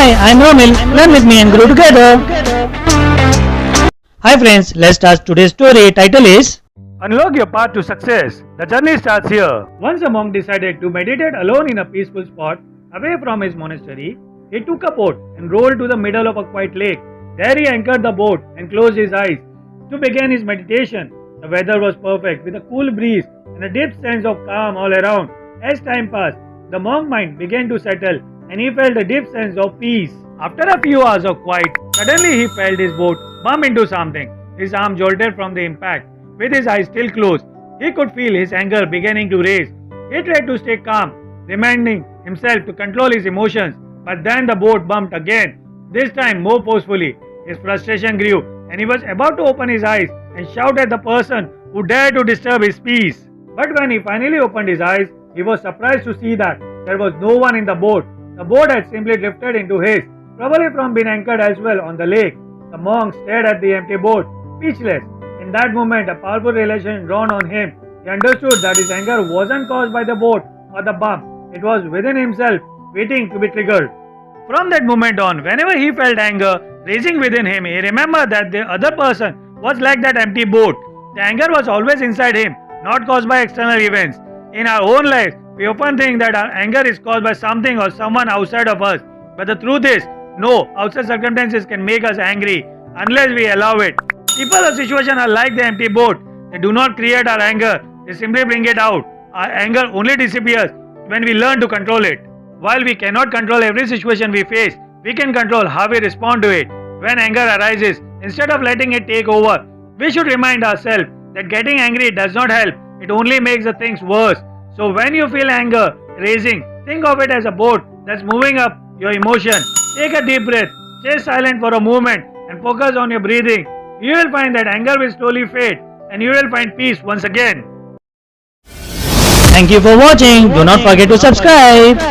Hi, I'm Romil. Learn with me and grow together. Hi friends, let's start today's story. Title is Unlock your path to success. The journey starts here. Once a monk decided to meditate alone in a peaceful spot away from his monastery. He took a boat and rolled to the middle of a quiet lake. There he anchored the boat and closed his eyes to begin his meditation. The weather was perfect with a cool breeze and a deep sense of calm all around. As time passed, the monk's mind began to settle and he felt a deep sense of peace. After a few hours of quiet, suddenly he felt his boat bump into something. His arm jolted from the impact. With his eyes still closed, he could feel his anger beginning to raise. He tried to stay calm, reminding himself to control his emotions, but then the boat bumped again, this time more forcefully. His frustration grew and he was about to open his eyes and shout at the person who dared to disturb his peace. But when he finally opened his eyes, he was surprised to see that there was no one in the boat. The boat had simply drifted into his, probably from being anchored elsewhere on the lake. The monk stared at the empty boat, speechless. In that moment, a powerful realization dawned on him. He understood that his anger wasn't caused by the boat or the bump. It was within himself, waiting to be triggered. From that moment on, whenever he felt anger rising within him, he remembered that the other person was like that empty boat. The anger was always inside him, not caused by external events. In our own lives, we often think that our anger is caused by something or someone outside of us. But the truth is, no, outside circumstances can make us angry unless we allow it. People or situations are like the empty boat. They do not create our anger, they simply bring it out. Our anger only disappears when we learn to control it. While we cannot control every situation we face, we can control how we respond to it. When anger arises, instead of letting it take over, we should remind ourselves that getting angry does not help, it only makes the things worse. So when you feel anger rising, think of it as a boat that's moving up your emotion. Take a deep breath, stay silent for a moment and focus on your breathing. You will find that anger will slowly fade and you will find peace once again. Thank you for watching. Do not forget to subscribe.